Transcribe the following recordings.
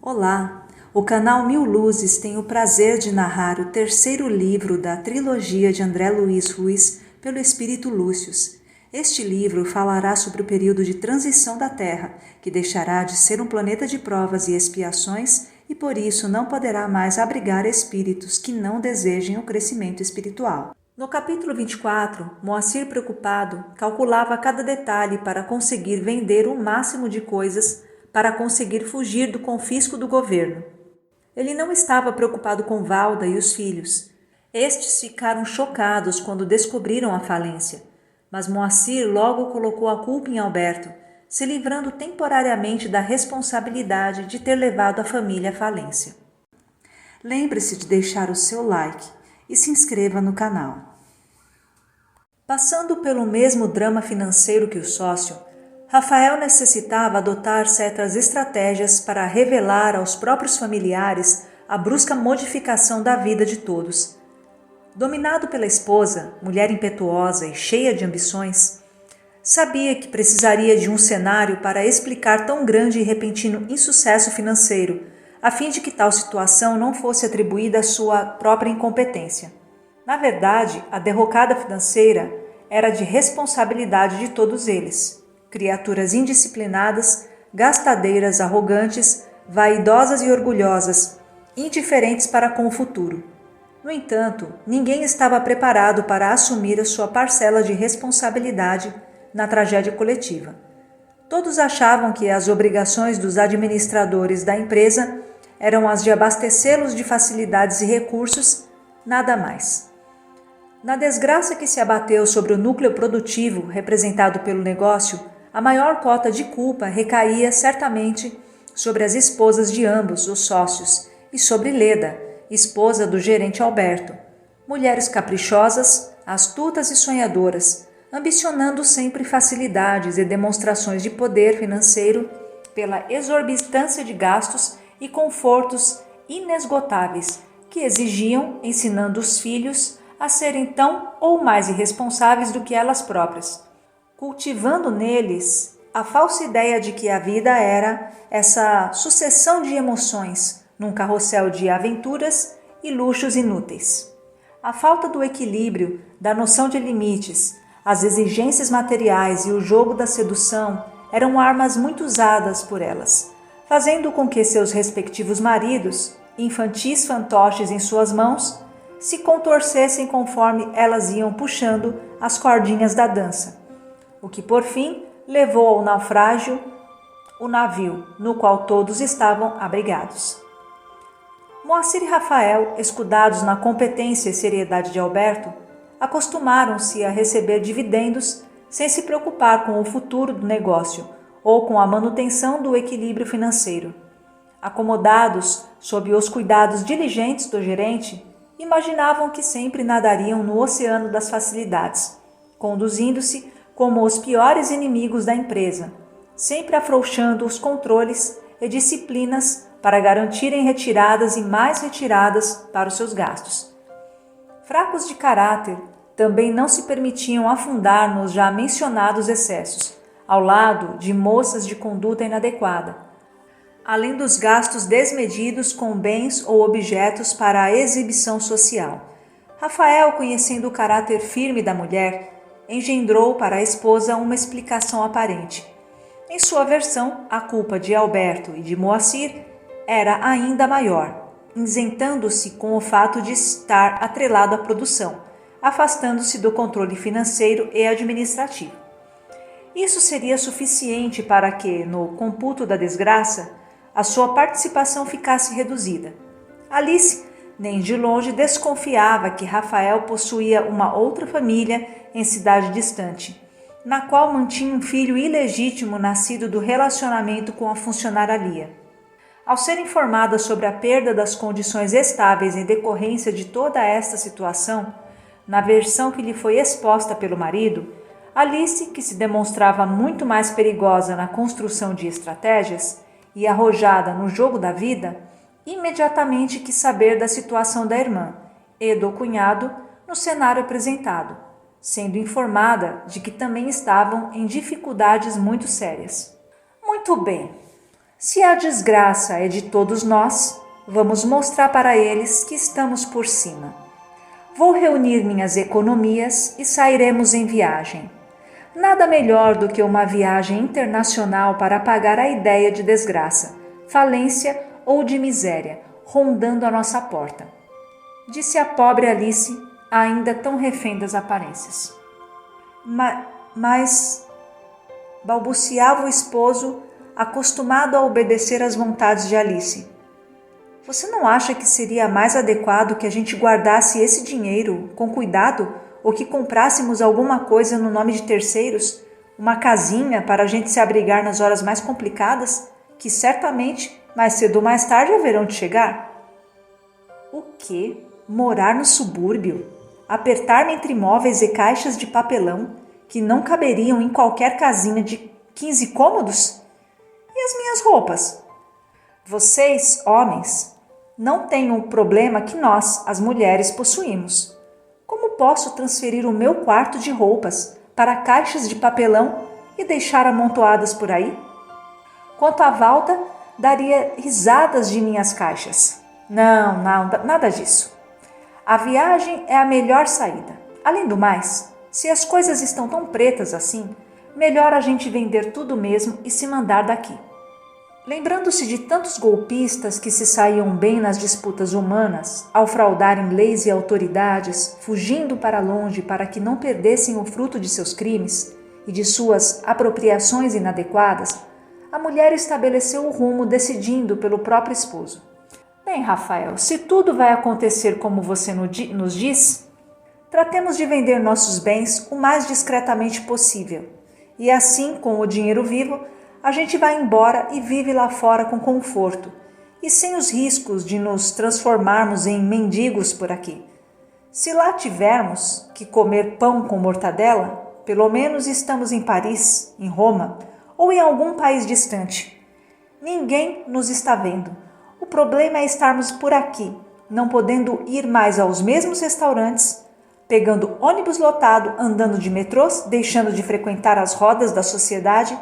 Olá! O canal Mil Luzes tem o prazer de narrar o terceiro livro da trilogia de André Luiz Ruiz pelo Espírito Lúcius. Este livro falará sobre o período de transição da Terra, que deixará de ser um planeta de provas e expiações e por isso não poderá mais abrigar espíritos que não desejem o crescimento espiritual. No capítulo 24, Moacir, preocupado, calculava cada detalhe para conseguir vender o máximo de coisas para conseguir fugir do confisco do governo. Ele não estava preocupado com Valda e os filhos. Estes ficaram chocados quando descobriram a falência, mas Moacir logo colocou a culpa em Alberto, se livrando temporariamente da responsabilidade de ter levado a família à falência. Lembre-se de deixar o seu like e se inscreva no canal. Passando pelo mesmo drama financeiro que o sócio, Rafael necessitava adotar certas estratégias para revelar aos próprios familiares a brusca modificação da vida de todos. Dominado pela esposa, mulher impetuosa e cheia de ambições, sabia que precisaria de um cenário para explicar tão grande e repentino insucesso financeiro, a fim de que tal situação não fosse atribuída à sua própria incompetência. Na verdade, a derrocada financeira era de responsabilidade de todos eles. Criaturas indisciplinadas, gastadeiras, arrogantes, vaidosas e orgulhosas, indiferentes para com o futuro. No entanto, ninguém estava preparado para assumir a sua parcela de responsabilidade na tragédia coletiva. Todos achavam que as obrigações dos administradores da empresa eram as de abastecê-los de facilidades e recursos, nada mais. Na desgraça que se abateu sobre o núcleo produtivo representado pelo negócio, a maior cota de culpa recaía certamente sobre as esposas de ambos os sócios e sobre Leda, esposa do gerente Alberto. Mulheres caprichosas, astutas e sonhadoras, ambicionando sempre facilidades e demonstrações de poder financeiro pela exorbitância de gastos e confortos inesgotáveis que exigiam, ensinando os filhos a serem tão ou mais irresponsáveis do que elas próprias, cultivando neles a falsa ideia de que a vida era essa sucessão de emoções num carrossel de aventuras e luxos inúteis. A falta do equilíbrio, da noção de limites, as exigências materiais e o jogo da sedução eram armas muito usadas por elas, fazendo com que seus respectivos maridos, infantis fantoches em suas mãos, se contorcessem conforme elas iam puxando as cordinhas da dança, o que por fim levou ao naufrágio o navio no qual todos estavam abrigados. Moacir e Rafael, escudados na competência e seriedade de Alberto, acostumaram-se a receber dividendos sem se preocupar com o futuro do negócio ou com a manutenção do equilíbrio financeiro. Acomodados sob os cuidados diligentes do gerente, imaginavam que sempre nadariam no oceano das facilidades, conduzindo-se como os piores inimigos da empresa, sempre afrouxando os controles e disciplinas para garantirem retiradas e mais retiradas para os seus gastos. Fracos de caráter, também não se permitiam afundar nos já mencionados excessos, ao lado de moças de conduta inadequada, além dos gastos desmedidos com bens ou objetos para a exibição social. Rafael, conhecendo o caráter firme da mulher, engendrou para a esposa uma explicação aparente. Em sua versão, a culpa de Alberto e de Moacir era ainda maior, isentando-se com o fato de estar atrelado à produção, afastando-se do controle financeiro e administrativo. Isso seria suficiente para que, no computo da desgraça, a sua participação ficasse reduzida. Alice, nem de longe, desconfiava que Rafael possuía uma outra família em cidade distante, na qual mantinha um filho ilegítimo nascido do relacionamento com a funcionária Lia. Ao ser informada sobre a perda das condições estáveis em decorrência de toda esta situação, na versão que lhe foi exposta pelo marido, Alice, que se demonstrava muito mais perigosa na construção de estratégias e arrojada no jogo da vida, imediatamente quis saber da situação da irmã e do cunhado no cenário apresentado, sendo informada de que também estavam em dificuldades muito sérias. Muito bem, Se a desgraça é de todos nós, vamos mostrar para eles que estamos por cima. Vou reunir minhas economias e sairemos em viagem. Nada melhor do que uma viagem internacional para apagar a ideia de desgraça, falência ou de miséria rondando a nossa porta, disse a pobre Alice, ainda tão refém das aparências. Mas balbuciava o esposo, acostumado a obedecer às vontades de Alice. Você não acha que seria mais adequado que a gente guardasse esse dinheiro com cuidado ou que comprássemos alguma coisa no nome de terceiros, uma casinha para a gente se abrigar nas horas mais complicadas, que certamente mais cedo ou mais tarde haverão de chegar? O quê? Morar no subúrbio? Apertar-me entre móveis e caixas de papelão que não caberiam em qualquer casinha de 15 cômodos? E as minhas roupas? Vocês, homens, não têm o problema que nós, as mulheres, possuímos. Como posso transferir o meu quarto de roupas para caixas de papelão e deixar amontoadas por aí? Quanto à Valda, daria risadas de minhas caixas. Não, nada disso. A viagem é a melhor saída. Além do mais, se as coisas estão tão pretas assim, melhor a gente vender tudo mesmo e se mandar daqui. Lembrando-se de tantos golpistas que se saíam bem nas disputas humanas, ao fraudarem leis e autoridades, fugindo para longe para que não perdessem o fruto de seus crimes e de suas apropriações inadequadas, a mulher estabeleceu o rumo decidindo pelo próprio esposo. Bem, Rafael, se tudo vai acontecer como você nos diz, tratemos de vender nossos bens o mais discretamente possível. E assim, com o dinheiro vivo, a gente vai embora e vive lá fora com conforto e sem os riscos de nos transformarmos em mendigos por aqui. Se lá tivermos que comer pão com mortadela, pelo menos estamos em Paris, em Roma ou em algum país distante. Ninguém nos está vendo. O problema é estarmos por aqui, não podendo ir mais aos mesmos restaurantes, pegando ônibus lotado, andando de metrôs, deixando de frequentar as rodas da sociedade.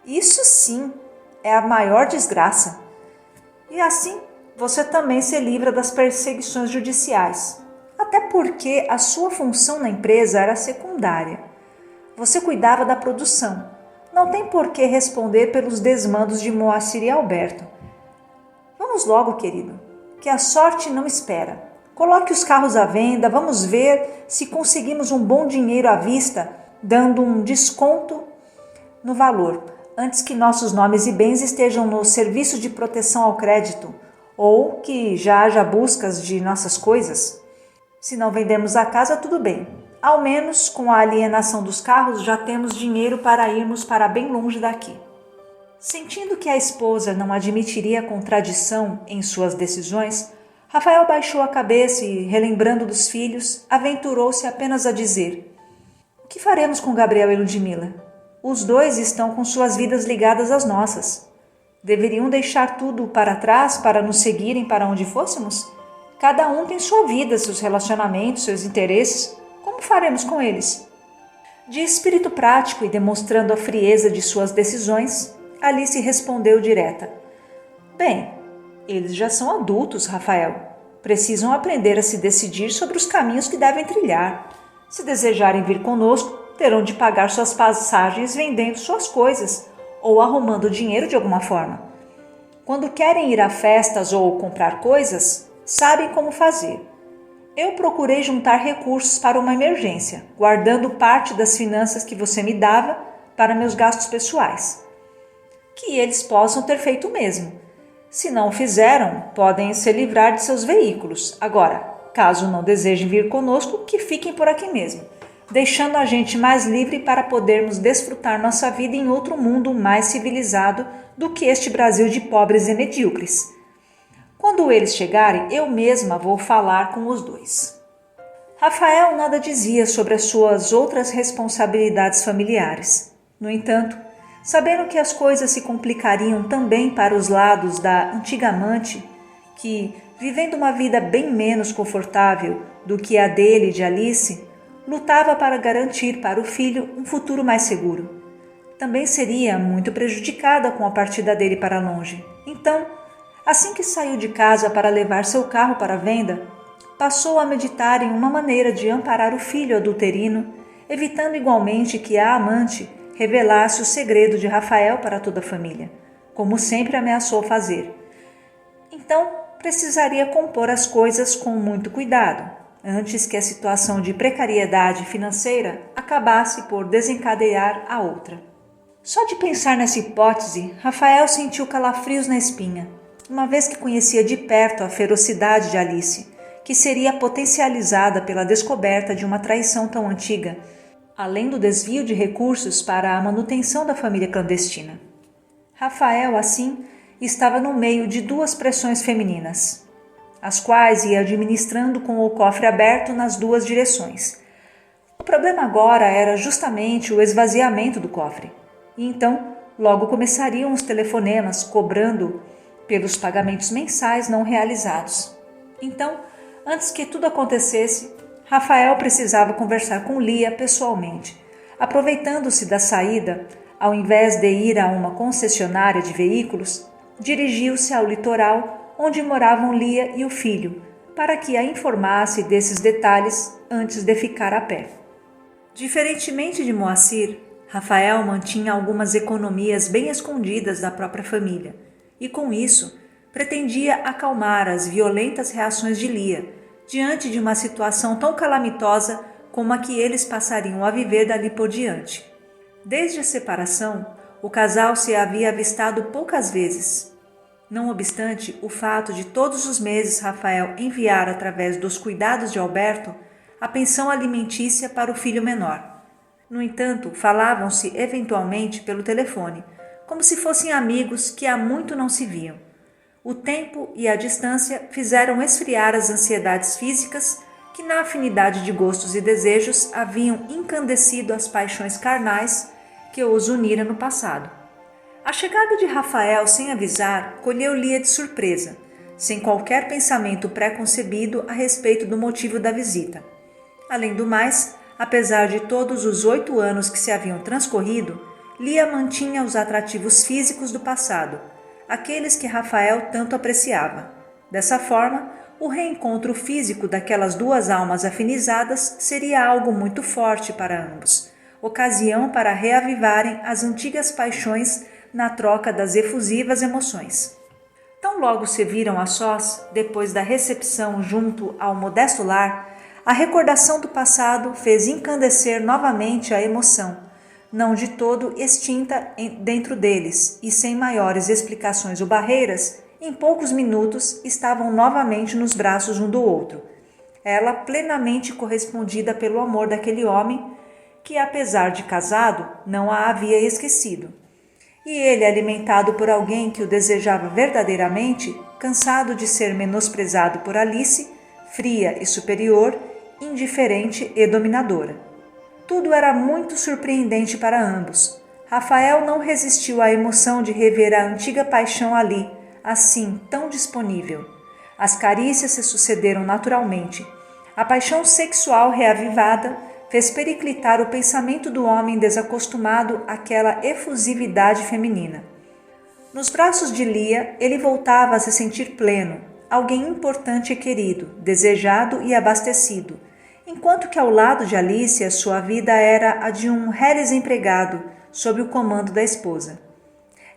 Isso sim é a maior desgraça. E assim você também se livra das perseguições judiciais, até porque a sua função na empresa era secundária. Você cuidava da produção. Não tem por que responder pelos desmandos de Moacir e Alberto. Vamos logo, querido, que a sorte não espera. Coloque os carros à venda, vamos ver se conseguimos um bom dinheiro à vista, dando um desconto no valor, antes que nossos nomes e bens estejam no serviço de proteção ao crédito, ou que já haja buscas de nossas coisas. Se não vendemos a casa, tudo bem. Ao menos, com a alienação dos carros, já temos dinheiro para irmos para bem longe daqui. Sentindo que a esposa não admitiria contradição em suas decisões, Rafael baixou a cabeça e, relembrando dos filhos, aventurou-se apenas a dizer: o que faremos com Gabriel e Ludmila? Os dois estão com suas vidas ligadas às nossas. Deveriam deixar tudo para trás para nos seguirem para onde fôssemos? Cada um tem sua vida, seus relacionamentos, seus interesses. Como faremos com eles? De espírito prático e demonstrando a frieza de suas decisões, Alice respondeu direta: bem, eles já são adultos, Rafael. Precisam aprender a se decidir sobre os caminhos que devem trilhar. Se desejarem vir conosco, terão de pagar suas passagens vendendo suas coisas ou arrumando dinheiro de alguma forma. Quando querem ir a festas ou comprar coisas, sabem como fazer. Eu procurei juntar recursos para uma emergência, guardando parte das finanças que você me dava para meus gastos pessoais. Que eles possam ter feito o mesmo. Se não o fizeram, podem se livrar de seus veículos. Agora, caso não desejem vir conosco, que fiquem por aqui mesmo, deixando a gente mais livre para podermos desfrutar nossa vida em outro mundo mais civilizado do que este Brasil de pobres e medíocres. Quando eles chegarem, eu mesma vou falar com os dois. Rafael nada dizia sobre as suas outras responsabilidades familiares. No entanto, sabendo que as coisas se complicariam também para os lados da antiga amante, que, vivendo uma vida bem menos confortável do que a dele e de Alice, lutava para garantir para o filho um futuro mais seguro. também seria muito prejudicada com a partida dele para longe. Então, assim que saiu de casa para levar seu carro para a venda, passou a meditar em uma maneira de amparar o filho adulterino, evitando igualmente que a amante revelasse o segredo de Rafael para toda a família, como sempre ameaçou fazer. Então, precisaria compor as coisas com muito cuidado, antes que a situação de precariedade financeira acabasse por desencadear a outra. Só de pensar nessa hipótese, Rafael sentiu calafrios na espinha, uma vez que conhecia de perto a ferocidade de Alice, que seria potencializada pela descoberta de uma traição tão antiga, além do desvio de recursos para a manutenção da família clandestina. Rafael, assim, estava no meio de duas pressões femininas, as quais ia administrando com o cofre aberto nas duas direções. O problema agora era justamente o esvaziamento do cofre, e então logo começariam os telefonemas cobrando pelos pagamentos mensais não realizados. Então, antes que tudo acontecesse, Rafael precisava conversar com Lia pessoalmente. Aproveitando-se da saída, ao invés de ir a uma concessionária de veículos, dirigiu-se ao litoral onde moravam Lia e o filho, para que a informasse desses detalhes antes de ficar a pé. Diferentemente de Moacir, Rafael mantinha algumas economias bem escondidas da própria família e, com isso, pretendia acalmar as violentas reações de Lia diante de uma situação tão calamitosa como a que eles passariam a viver dali por diante. Desde a separação, o casal se havia avistado poucas vezes. Não obstante o fato de todos os meses Rafael enviar através dos cuidados de Alberto a pensão alimentícia para o filho menor. No entanto, falavam-se eventualmente pelo telefone, como se fossem amigos que há muito não se viam. O tempo e a distância fizeram esfriar as ansiedades físicas que, na afinidade de gostos e desejos, haviam incandescido as paixões carnais que os uniram no passado. A chegada de Rafael sem avisar colheu Lia de surpresa, sem qualquer pensamento pré-concebido a respeito do motivo da visita. Além do mais, apesar de todos os 8 anos que se haviam transcorrido, Lia mantinha os atrativos físicos do passado, aqueles que Rafael tanto apreciava. Dessa forma, o reencontro físico daquelas duas almas afinizadas seria algo muito forte para ambos, ocasião para reavivarem as antigas paixões na troca das efusivas emoções. Tão logo se viram a sós, depois da recepção junto ao modesto lar, a recordação do passado fez encandecer novamente a emoção, não de todo extinta dentro deles, e sem maiores explicações ou barreiras, em poucos minutos estavam novamente nos braços um do outro. Ela plenamente correspondida pelo amor daquele homem, que apesar de casado, não a havia esquecido. E ele alimentado por alguém que o desejava verdadeiramente, cansado de ser menosprezado por Alice, fria e superior, indiferente e dominadora. Tudo era muito surpreendente para ambos. Rafael não resistiu à emoção de rever a antiga paixão ali, assim, tão disponível. As carícias se sucederam naturalmente. A paixão sexual reavivada fez periclitar o pensamento do homem desacostumado àquela efusividade feminina. Nos braços de Lia, ele voltava a se sentir pleno, alguém importante e querido, desejado e abastecido, enquanto que ao lado de Alice sua vida era a de um reles empregado, sob o comando da esposa.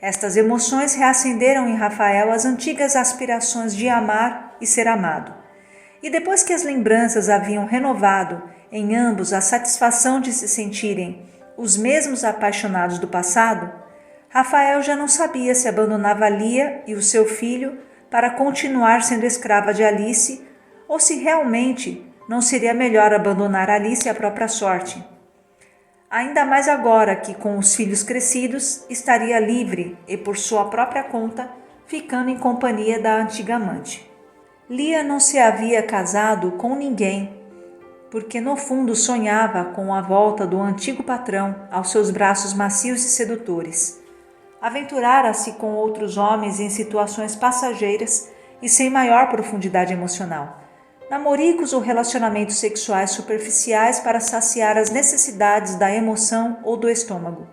Estas emoções reacenderam em Rafael as antigas aspirações de amar e ser amado. E depois que as lembranças haviam renovado em ambos a satisfação de se sentirem os mesmos apaixonados do passado, Rafael já não sabia se abandonava Lia e o seu filho para continuar sendo escrava de Alice ou se realmente não seria melhor abandonar Alice à própria sorte. Ainda mais agora que, com os filhos crescidos, estaria livre e por sua própria conta, ficando em companhia da antiga amante. Lia não se havia casado com ninguém, porque no fundo sonhava com a volta do antigo patrão aos seus braços macios e sedutores. Aventurara-se com outros homens em situações passageiras e sem maior profundidade emocional. Namoricos ou relacionamentos sexuais superficiais para saciar as necessidades da emoção ou do estômago.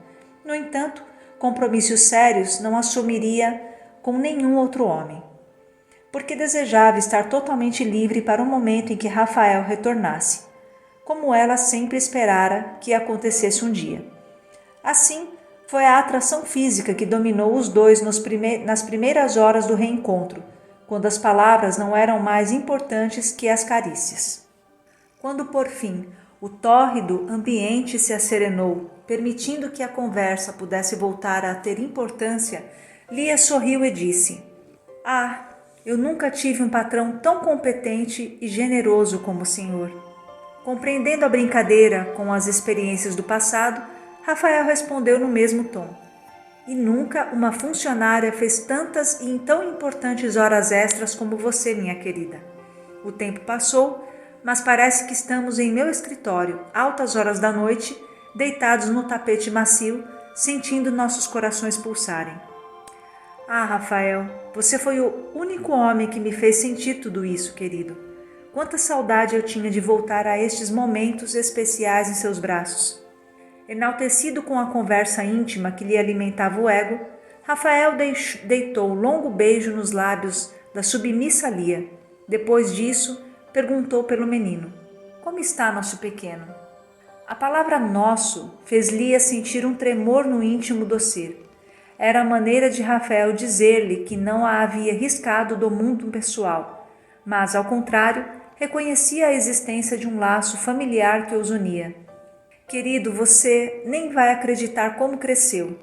No entanto, compromissos sérios não assumiria com nenhum outro homem, porque desejava estar totalmente livre para o momento em que Rafael retornasse, como ela sempre esperara que acontecesse um dia. Assim, foi a atração física que dominou os dois nas primeiras horas do reencontro, quando as palavras não eram mais importantes que as carícias. Quando, por fim, o tórrido ambiente se asserenou, permitindo que a conversa pudesse voltar a ter importância, Lia sorriu e disse: "Ah, eu nunca tive um patrão tão competente e generoso como o senhor." Compreendendo a brincadeira com as experiências do passado, Rafael respondeu no mesmo tom: "E nunca uma funcionária fez tantas e tão importantes horas extras como você, minha querida. O tempo passou, mas parece que estamos em meu escritório, altas horas da noite, deitados no tapete macio, sentindo nossos corações pulsarem." "Ah, Rafael, você foi o único homem que me fez sentir tudo isso, querido. Quanta saudade eu tinha de voltar a estes momentos especiais em seus braços." Enaltecido com a conversa íntima que lhe alimentava o ego, Rafael deitou um longo beijo nos lábios da submissa Lia. Depois disso, perguntou pelo menino: "Como está nosso pequeno?" A palavra nosso fez Lia sentir um tremor no íntimo do ser. Era a maneira de Rafael dizer-lhe que não a havia riscado do mundo pessoal, mas, ao contrário, reconhecia a existência de um laço familiar que os unia. "Querido, você nem vai acreditar como cresceu.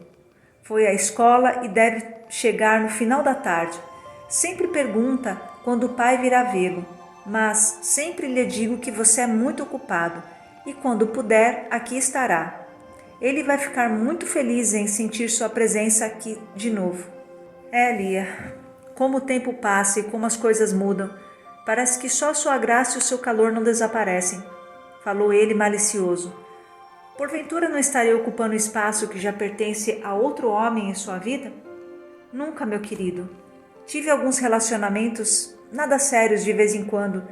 Foi à escola e deve chegar no final da tarde. Sempre pergunta quando o pai virá vê-lo, mas sempre lhe digo que você é muito ocupado e quando puder, aqui estará. Ele vai ficar muito feliz em sentir sua presença aqui de novo." Lia, como o tempo passa e como as coisas mudam. Parece que só sua graça e o seu calor não desaparecem, falou ele malicioso. "Porventura não estarei ocupando o espaço que já pertence a outro homem em sua vida?" "Nunca, meu querido. Tive alguns relacionamentos, nada sérios de vez em quando,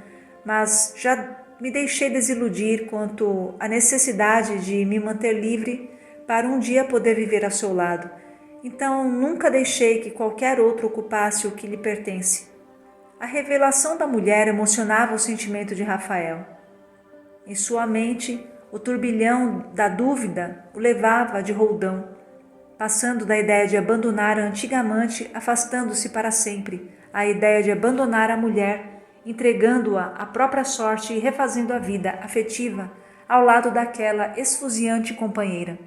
mas já me deixei desiludir quanto à necessidade de me manter livre para um dia poder viver ao seu lado. Então nunca deixei que qualquer outro ocupasse o que lhe pertence." A revelação da mulher emocionava o sentimento de Rafael. Em sua mente, o turbilhão da dúvida o levava de roldão, passando da ideia de abandonar a antiga amante, afastando-se para sempre, à ideia de abandonar a mulher, entregando-a à própria sorte e refazendo a vida afetiva ao lado daquela esfuziante companheira.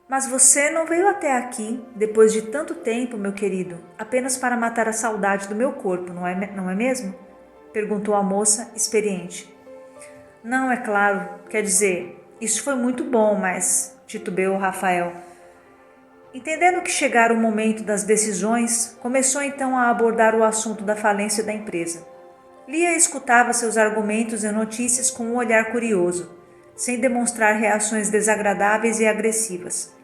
"Mas você não veio até aqui, depois de tanto tempo, meu querido, apenas para matar a saudade do meu corpo, não é mesmo?" perguntou a moça, experiente. "Não, é claro, quer dizer, isso foi muito bom, mas..." titubeou Rafael. Entendendo que chegara o momento das decisões, começou então a abordar o assunto da falência da empresa. Lia escutava seus argumentos e notícias com um olhar curioso, sem demonstrar reações desagradáveis e agressivas.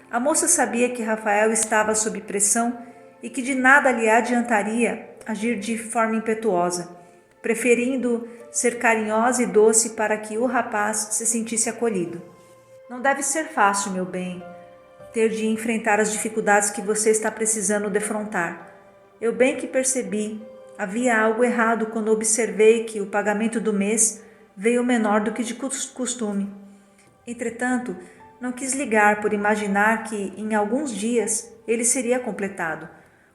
A moça sabia que Rafael estava sob pressão e que de nada lhe adiantaria agir de forma impetuosa, preferindo ser carinhosa e doce para que o rapaz se sentisse acolhido. "Não deve ser fácil, meu bem, ter de enfrentar as dificuldades que você está precisando defrontar. Eu bem que percebi, havia algo errado quando observei que o pagamento do mês veio menor do que de costume. Entretanto, não quis ligar por imaginar que, em alguns dias, ele seria completado,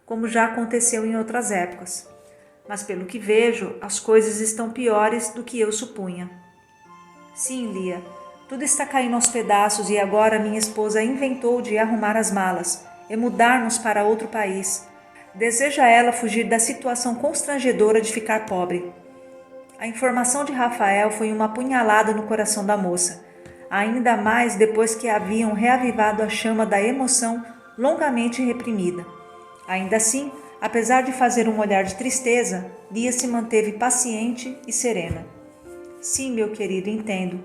como já aconteceu em outras épocas. Mas, pelo que vejo, as coisas estão piores do que eu supunha." "Sim, Lia, tudo está caindo aos pedaços e agora minha esposa inventou de arrumar as malas e mudar-nos para outro país. Deseja ela fugir da situação constrangedora de ficar pobre." A informação de Rafael foi uma punhalada no coração da moça, ainda mais depois que haviam reavivado a chama da emoção longamente reprimida. Ainda assim, apesar de fazer um olhar de tristeza, Lia se manteve paciente e serena. "Sim, meu querido, entendo.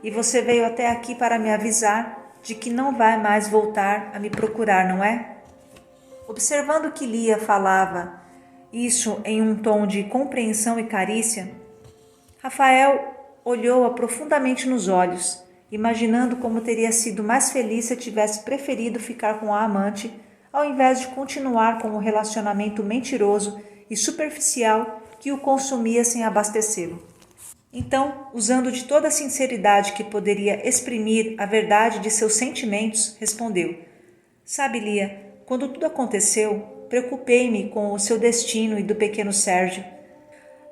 E você veio até aqui para me avisar de que não vai mais voltar a me procurar, não é?" Observando que Lia falava isso em um tom de compreensão e carícia, Rafael olhou-a profundamente nos olhos imaginando como teria sido mais feliz se eu tivesse preferido ficar com a amante, ao invés de continuar com o relacionamento mentiroso e superficial que o consumia sem abastecê-lo. Então, usando de toda a sinceridade que poderia exprimir a verdade de seus sentimentos, respondeu: Sabe, Lia, quando tudo aconteceu, preocupei-me com o seu destino e do pequeno Sérgio.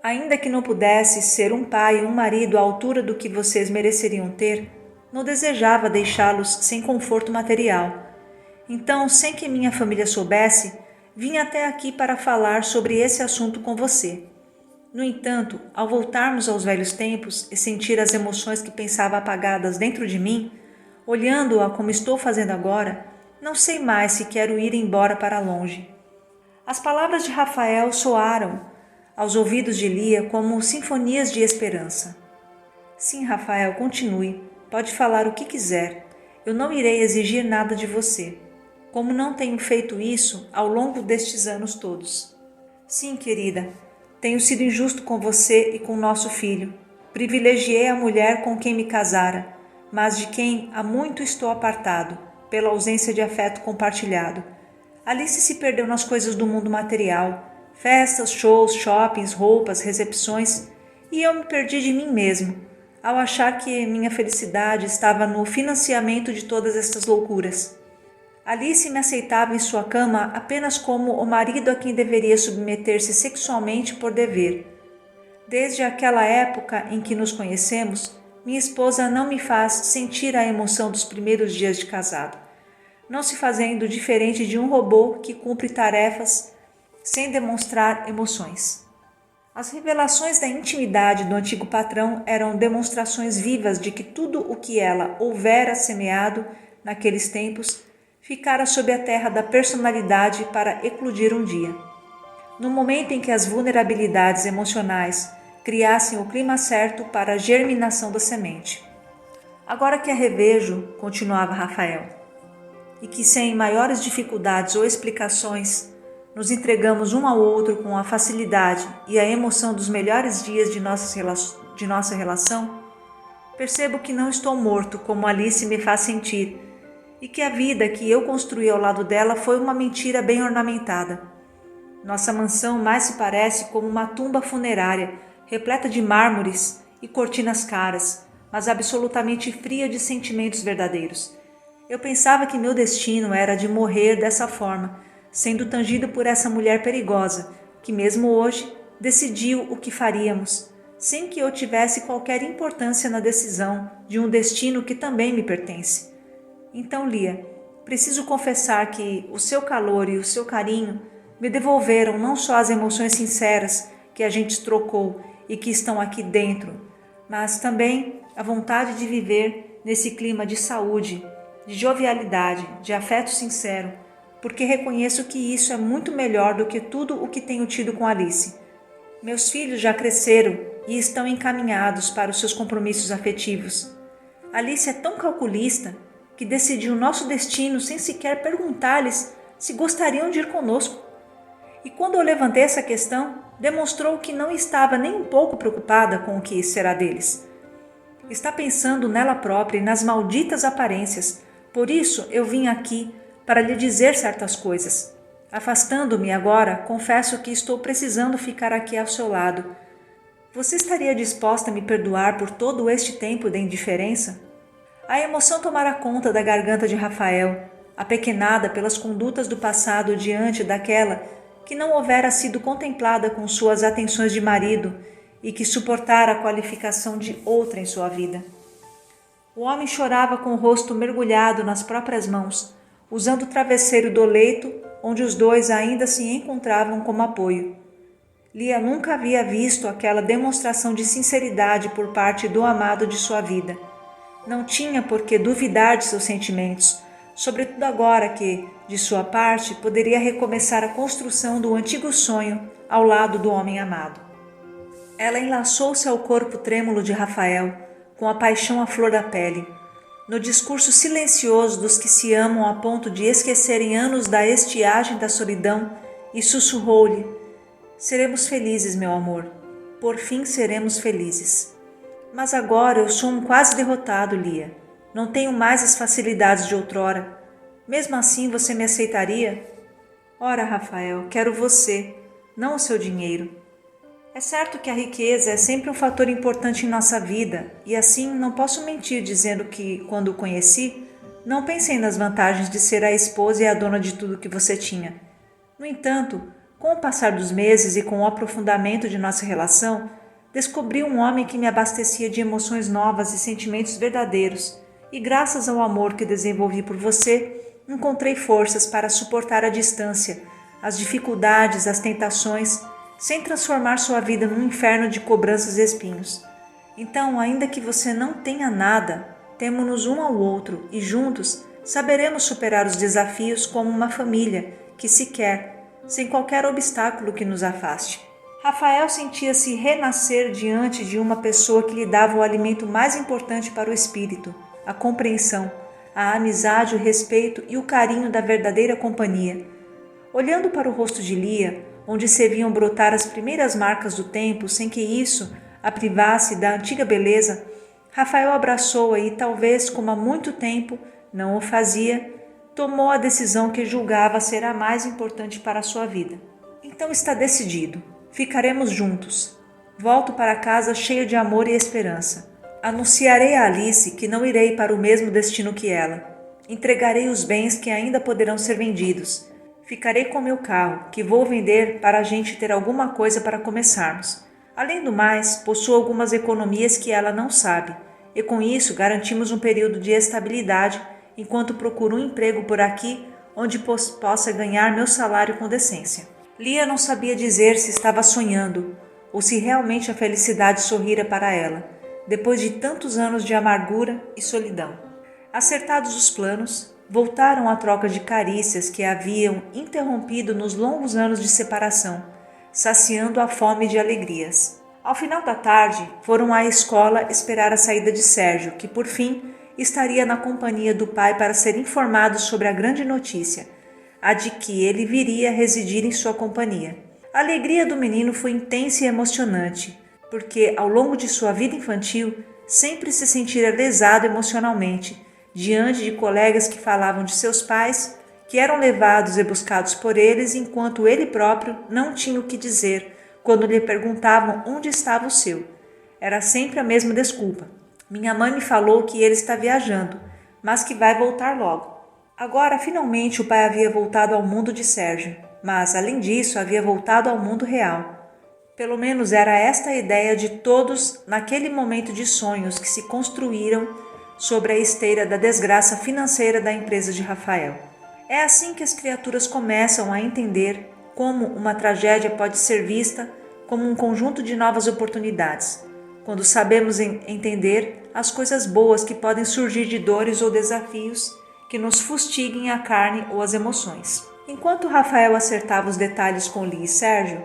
Ainda que não pudesse ser um pai e um marido à altura do que vocês mereceriam ter, não desejava deixá-los sem conforto material. Então, sem que minha família soubesse, vim até aqui para falar sobre esse assunto com você. No entanto, ao voltarmos aos velhos tempos e sentir as emoções que pensava apagadas dentro de mim, olhando-a como estou fazendo agora, não sei mais se quero ir embora para longe. As palavras de Rafael soaram aos ouvidos de Lia como sinfonias de esperança. Sim, Rafael, continue. Pode falar o que quiser. Eu não irei exigir nada de você, como não tenho feito isso ao longo destes anos todos. Sim, querida, tenho sido injusto com você e com nosso filho. Privilegiei a mulher com quem me casara, mas de quem há muito estou apartado, pela ausência de afeto compartilhado. Alice se perdeu nas coisas do mundo material, festas, shows, shoppings, roupas, recepções, e eu me perdi de mim mesmo, ao achar que minha felicidade estava no financiamento de todas estas loucuras. Alice me aceitava em sua cama apenas como o marido a quem deveria submeter-se sexualmente por dever. Desde aquela época em que nos conhecemos, minha esposa não me faz sentir a emoção dos primeiros dias de casado, não se fazendo diferente de um robô que cumpre tarefas sem demonstrar emoções. As revelações da intimidade do antigo patrão eram demonstrações vivas de que tudo o que ela houvera semeado naqueles tempos ficara sob a terra da personalidade para eclodir um dia. No momento em que as vulnerabilidades emocionais criassem o clima certo para a germinação da semente. Agora que a revejo, continuava Rafael, e que sem maiores dificuldades ou explicações nos entregamos um ao outro com a facilidade e a emoção dos melhores dias de nossa relação, percebo que não estou morto como Alice me faz sentir e que a vida que eu construí ao lado dela foi uma mentira bem ornamentada. Nossa mansão mais se parece como uma tumba funerária, repleta de mármores e cortinas caras, mas absolutamente fria de sentimentos verdadeiros. Eu pensava que meu destino era de morrer dessa forma, sendo tangido por essa mulher perigosa, que mesmo hoje decidiu o que faríamos, sem que eu tivesse qualquer importância na decisão de um destino que também me pertence. Então, Lia, preciso confessar que o seu calor e o seu carinho me devolveram não só as emoções sinceras que a gente trocou e que estão aqui dentro, mas também a vontade de viver nesse clima de saúde, de jovialidade, de afeto sincero, porque reconheço que isso é muito melhor do que tudo o que tenho tido com Alice. Meus filhos já cresceram e estão encaminhados para os seus compromissos afetivos. Alice é tão calculista que decidiu nosso destino sem sequer perguntar-lhes se gostariam de ir conosco. E quando eu levantei essa questão, demonstrou que não estava nem um pouco preocupada com o que será deles. Está pensando nela própria e nas malditas aparências. Por isso eu vim aqui para lhe dizer certas coisas. Afastando-me agora, confesso que estou precisando ficar aqui ao seu lado. Você estaria disposta a me perdoar por todo este tempo de indiferença? A emoção tomara conta da garganta de Rafael, apequenada pelas condutas do passado diante daquela que não houvera sido contemplada com suas atenções de marido e que suportara a qualificação de outra em sua vida. O homem chorava com o rosto mergulhado nas próprias mãos, usando o travesseiro do leito onde os dois ainda se encontravam como apoio. Lia nunca havia visto aquela demonstração de sinceridade por parte do amado de sua vida. Não tinha por que duvidar de seus sentimentos, sobretudo agora que, de sua parte, poderia recomeçar a construção do antigo sonho ao lado do homem amado. Ela enlaçou-se ao corpo trêmulo de Rafael, com a paixão à flor da pele, no discurso silencioso dos que se amam a ponto de esquecerem anos da estiagem da solidão, e sussurrou-lhe: "Seremos felizes, meu amor. Por fim seremos felizes. Mas agora eu sou um quase derrotado, Lia. Não tenho mais as facilidades de outrora. Mesmo assim, você me aceitaria? Ora, Rafael, quero você, não o seu dinheiro. É certo que a riqueza é sempre um fator importante em nossa vida, e assim não posso mentir dizendo que, quando o conheci, não pensei nas vantagens de ser a esposa e a dona de tudo que você tinha. No entanto, com o passar dos meses e com o aprofundamento de nossa relação, descobri um homem que me abastecia de emoções novas e sentimentos verdadeiros, e graças ao amor que desenvolvi por você, encontrei forças para suportar a distância, as dificuldades, as tentações, sem transformar sua vida num inferno de cobranças e espinhos. Então, ainda que você não tenha nada, temo-nos um ao outro e juntos saberemos superar os desafios como uma família que se quer, sem qualquer obstáculo que nos afaste. Rafael sentia-se renascer diante de uma pessoa que lhe dava o alimento mais importante para o espírito, a compreensão, a amizade, o respeito e o carinho da verdadeira companhia. Olhando para o rosto de Lia, onde se viam brotar as primeiras marcas do tempo, sem que isso a privasse da antiga beleza, Rafael abraçou-a e, talvez como há muito tempo não o fazia, tomou a decisão que julgava ser a mais importante para a sua vida. Então está decidido. Ficaremos juntos. Volto para casa cheio de amor e esperança. Anunciarei a Alice que não irei para o mesmo destino que ela. Entregarei os bens que ainda poderão ser vendidos. Ficarei com meu carro, que vou vender para a gente ter alguma coisa para começarmos. Além do mais, possuo algumas economias que ela não sabe, e com isso garantimos um período de estabilidade enquanto procuro um emprego por aqui onde possa ganhar meu salário com decência. Lia não sabia dizer se estava sonhando ou se realmente a felicidade sorrira para ela, depois de tantos anos de amargura e solidão. Acertados os planos, voltaram à troca de carícias que haviam interrompido nos longos anos de separação, saciando a fome de alegrias. Ao final da tarde, foram à escola esperar a saída de Sérgio, que por fim estaria na companhia do pai para ser informado sobre a grande notícia, a de que ele viria residir em sua companhia. A alegria do menino foi intensa e emocionante, porque ao longo de sua vida infantil sempre se sentira lesado emocionalmente, diante de colegas que falavam de seus pais, que eram levados e buscados por eles, enquanto ele próprio não tinha o que dizer quando lhe perguntavam onde estava o seu. Era sempre a mesma desculpa. Minha mãe me falou que ele está viajando, mas que vai voltar logo. Agora, finalmente, o pai havia voltado ao mundo de Sérgio, mas, além disso, havia voltado ao mundo real. Pelo menos era esta a ideia de todos naquele momento de sonhos que se construíram sobre a esteira da desgraça financeira da empresa de Rafael. É assim que as criaturas começam a entender como uma tragédia pode ser vista como um conjunto de novas oportunidades, quando sabemos entender as coisas boas que podem surgir de dores ou desafios que nos fustiguem a carne ou as emoções. Enquanto Rafael acertava os detalhes com Lia e Sérgio,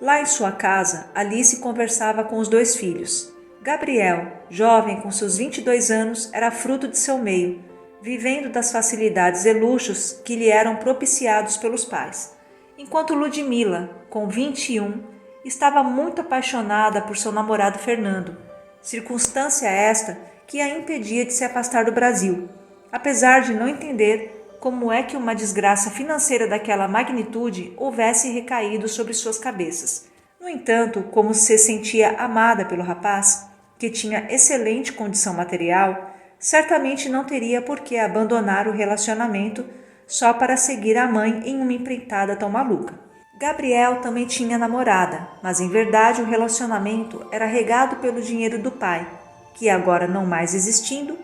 lá em sua casa, Alice conversava com os dois filhos. Gabriel, jovem com seus 22 anos, era fruto de seu meio, vivendo das facilidades e luxos que lhe eram propiciados pelos pais. Enquanto Ludmila, com 21, estava muito apaixonada por seu namorado Fernando, circunstância esta que a impedia de se afastar do Brasil, apesar de não entender como é que uma desgraça financeira daquela magnitude houvesse recaído sobre suas cabeças. No entanto, como se sentia amada pelo rapaz, que tinha excelente condição material, certamente não teria por que abandonar o relacionamento só para seguir a mãe em uma empreitada tão maluca. Gabriel também tinha namorada, mas em verdade o relacionamento era regado pelo dinheiro do pai, que agora não mais existindo,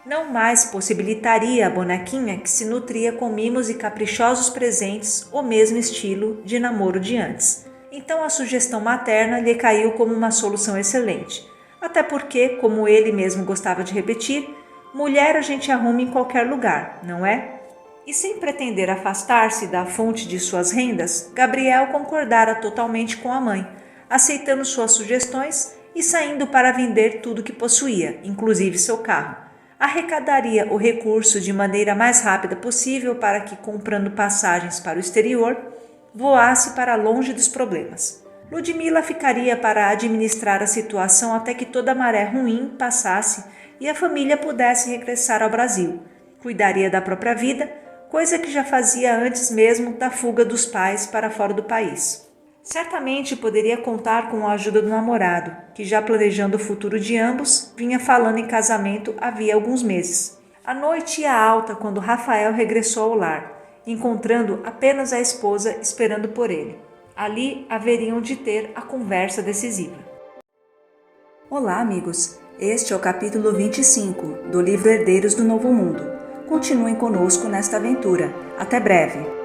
não mais possibilitaria a bonequinha que se nutria com mimos e caprichosos presentes o mesmo estilo de namoro de antes. Então a sugestão materna lhe caiu como uma solução excelente, até porque, como ele mesmo gostava de repetir, mulher a gente arruma em qualquer lugar, não é? E sem pretender afastar-se da fonte de suas rendas, Gabriel concordara totalmente com a mãe, aceitando suas sugestões e saindo para vender tudo que possuía, inclusive seu carro. Arrecadaria o recurso de maneira mais rápida possível para que, comprando passagens para o exterior, voasse para longe dos problemas. Ludmila ficaria para administrar a situação até que toda a maré ruim passasse e a família pudesse regressar ao Brasil. Cuidaria da própria vida, coisa que já fazia antes mesmo da fuga dos pais para fora do país. Certamente poderia contar com a ajuda do namorado, que já planejando o futuro de ambos, vinha falando em casamento havia alguns meses. A noite ia alta quando Rafael regressou ao lar, encontrando apenas a esposa esperando por ele. Ali haveriam de ter a conversa decisiva. Olá, amigos! Este é o capítulo 25 do livro Herdeiros do Novo Mundo. Continuem conosco nesta aventura. Até breve!